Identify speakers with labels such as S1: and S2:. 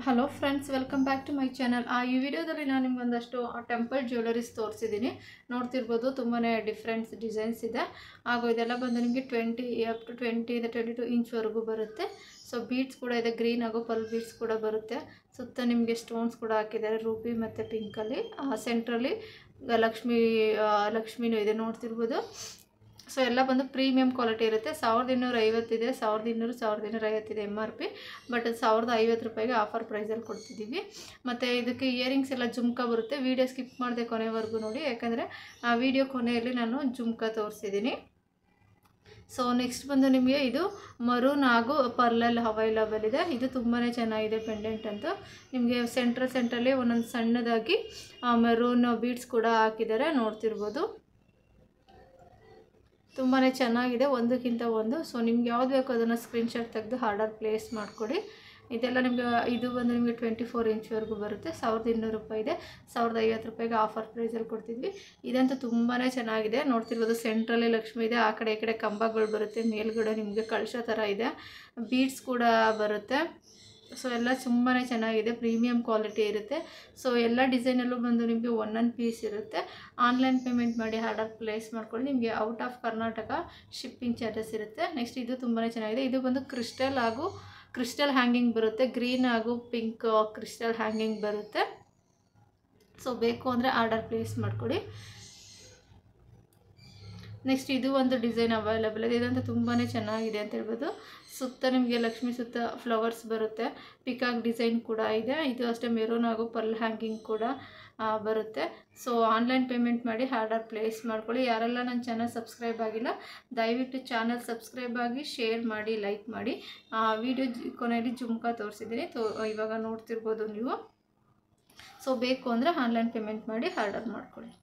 S1: Hello friends, welcome back to my channel. ಈ ವಿಡಿಯೋದಲ್ಲಿ ನಾನು ನಿಮ್ಗೆ ಒಂದಷ್ಟು ಟೆಂಪಲ್ ಜ್ಯುವೆಲರೀಸ್ ತೋರಿಸಿದ್ದೀನಿ. ನೋಡ್ತಿರ್ಬೋದು, ತುಂಬಾ ಡಿಫ್ರೆಂಟ್ಸ್ ಡಿಸೈನ್ಸ್ ಇದೆ. ಹಾಗೂ ಇದೆಲ್ಲ ಬಂದು ನಿಮಗೆ 22 ಇಂಚ್ವರೆಗೂ ಬರುತ್ತೆ. ಸೊ ಬೀಡ್ಸ್ ಕೂಡ ಇದೆ, ಗ್ರೀನ್ ಹಾಗೂ ಪರ್ಲ್ ಬೀಡ್ಸ್ ಕೂಡ ಬರುತ್ತೆ. ಸುತ್ತ ನಿಮಗೆ ಸ್ಟೋನ್ಸ್ ಕೂಡ ಹಾಕಿದ್ದಾರೆ, ರೂಬಿ ಮತ್ತು ಪಿಂಕಲ್ಲಿ. ಸೆಂಟ್ರಲ್ಲಿ ಲಕ್ಷ್ಮಿನೂ ಇದೆ, ನೋಡ್ತಿರ್ಬೋದು. ಸೊ ಎಲ್ಲ ಬಂದು ಪ್ರೀಮಿಯಂ ಕ್ವಾಲಿಟಿ ಇರುತ್ತೆ. 1250 ಇದೆ, 1200, 1250 ಇದೆ MRP. ಬಟ್ 1050 ರೂಪಾಯಿಗೆ ಆಫರ್ ಪ್ರೈಸಲ್ಲಿ ಕೊಡ್ತಿದ್ದೀವಿ. ಮತ್ತು ಇದಕ್ಕೆ ಇಯರಿಂಗ್ಸ್ ಎಲ್ಲ ಜುಮ್ಕಾ ಬರುತ್ತೆ. ವೀಡಿಯೋ ಸ್ಕಿಪ್ ಮಾಡಿದೆ ಕೊನೆವರೆಗೂ ನೋಡಿ, ಯಾಕಂದರೆ ಆ ವಿಡಿಯೋ ಕೊನೆಯಲ್ಲಿ ನಾನು ಜುಮ್ಕಾ ತೋರಿಸಿದ್ದೀನಿ. ಸೊ ನೆಕ್ಸ್ಟ್ ಬಂದು ನಿಮಗೆ ಇದು ಮರೂನ್ ಹಾಗೂ ಪರ್ಲಲ್ಲಿ ಅವೈಲಬಲ್ ಇದೆ. ಇದು ತುಂಬಾ ಚೆನ್ನಾಗಿದೆ ಪೆಂಡೆಂಟ್ ಅಂತೂ. ನಿಮಗೆ ಸೆಂಟ್ರಲ್ಲಿ ಒಂದೊಂದು ಸಣ್ಣದಾಗಿ ಮೆರೂನ್ ಬೀಡ್ಸ್ ಕೂಡ ಹಾಕಿದ್ದಾರೆ, ನೋಡ್ತಿರ್ಬೋದು. ತುಂಬಾ ಚೆನ್ನಾಗಿದೆ, ಒಂದಕ್ಕಿಂತ ಒಂದು. ಸೊ ನಿಮ್ಗೆ ಯಾವ್ದು ಬೇಕೋ ಅದನ್ನು ಸ್ಕ್ರೀನ್ಶಾಟ್ ತೆಗೆದು ಆರ್ಡರ್ ಪ್ಲೇಸ್ ಮಾಡಿಕೊಡಿ. ಇದೆಲ್ಲ ನಿಮಗೆ ಇದು ಬಂದು ನಿಮಗೆ 24 ಇಂಚ್ವರೆಗೂ ಬರುತ್ತೆ. 1200 ರೂಪಾಯಿ ಇದೆ, 1050 ರೂಪಾಯಿಗೆ ಆಫರ್ ಪ್ರೈಸಲ್ಲಿ ಕೊಡ್ತಿದ್ವಿ. ಇದಂತೂ ತುಂಬಾ ಚೆನ್ನಾಗಿದೆ, ನೋಡ್ತಿರ್ಬೋದು. ಸೆಂಟ್ರಲ್ಲಿ ಲಕ್ಷ್ಮಿ ಇದೆ, ಆ ಕಡೆ ಈ ಕಡೆ ಕಂಬಗಳು ಬರುತ್ತೆ, ಮೇಲ್ಗಡೆ ನಿಮಗೆ ಕಳಶ ಥರ ಇದೆ, ಬೀಡ್ಸ್ ಕೂಡ ಬರುತ್ತೆ. ಸೊ ಎಲ್ಲ ತುಂಬಾ ಚೆನ್ನಾಗಿದೆ, ಪ್ರೀಮಿಯಂ ಕ್ವಾಲಿಟಿ ಇರುತ್ತೆ. ಸೊ ಎಲ್ಲ ಡಿಸೈನಲ್ಲೂ ಬಂದು ನಿಮಗೆ ಒಂದೊಂದು ಪೀಸ್ ಇರುತ್ತೆ. ಆನ್ಲೈನ್ ಪೇಮೆಂಟ್ ಮಾಡಿ ಆರ್ಡರ್ ಪ್ಲೇಸ್ ಮಾಡ್ಕೊಳ್ಳಿ. ನಿಮಗೆ out of Karnataka shipping charges ಇರುತ್ತೆ. ನೆಕ್ಸ್ಟ್ ಇದು ತುಂಬಾ ಚೆನ್ನಾಗಿದೆ. ಇದು ಬಂದು ಕ್ರಿಸ್ಟಲ್ ಹ್ಯಾಂಗಿಂಗ್ ಬರುತ್ತೆ, ಗ್ರೀನ್ ಹಾಗೂ ಪಿಂಕ್ ಕ್ರಿಸ್ಟಲ್ ಹ್ಯಾಂಗಿಂಗ್ ಬರುತ್ತೆ. ಸೊ ಬೇಕು ಅಂದರೆ ಆರ್ಡರ್ ಪ್ಲೇಸ್ ಮಾಡಿಕೊಡಿ. ನೆಕ್ಸ್ಟ್ ಇದು ಒಂದು ಡಿಸೈನ್ ಅವೈಲಬಲ್ ಇದೆ. ಇದಂತೂ ತುಂಬಾ ಚೆನ್ನಾಗಿದೆ ಅಂತ ಹೇಳ್ಬೋದು. ಸುತ್ತ ನಿಮಗೆ ಲಕ್ಷ್ಮಿ ಸುತ್ತ ಫ್ಲವರ್ಸ್ ಬರುತ್ತೆ, ಪಿಕಾಕ್ ಡಿಸೈನ್ ಕೂಡ ಇದೆ. ಇದು ಅಷ್ಟೇ ಮೆರೂನ್ ಹಾಗೂ ಪರ್ಲ್ ಹ್ಯಾಂಗಿಂಗ್ ಕೂಡ ಬರುತ್ತೆ. ಸೊ ಆನ್ಲೈನ್ ಪೇಮೆಂಟ್ ಮಾಡಿ ಆರ್ಡರ್ ಪ್ಲೇಸ್ ಮಾಡ್ಕೊಳ್ಳಿ. ಯಾರೆಲ್ಲ ನನ್ನ ಚಾನಲ್ ಸಬ್ಸ್ಕ್ರೈಬ್ ಆಗಿಲ್ಲ, ದಯವಿಟ್ಟು ಚಾನಲ್ ಸಬ್ಸ್ಕ್ರೈಬ್ ಆಗಿ, ಶೇರ್ ಮಾಡಿ, ಲೈಕ್ ಮಾಡಿ. ವಿಡಿಯೋ ಕೊನೆಯಲ್ಲಿ ಜುಮ್ಕಾ ತೋರಿಸಿದ್ದೀನಿ, ಇವಾಗ ನೋಡ್ತಿರ್ಬೋದು ನೀವು. ಸೊ ಬೇಕು ಅಂದರೆ ಆನ್ಲೈನ್ ಪೇಮೆಂಟ್ ಮಾಡಿ ಆರ್ಡರ್ ಮಾಡ್ಕೊಳ್ಳಿ.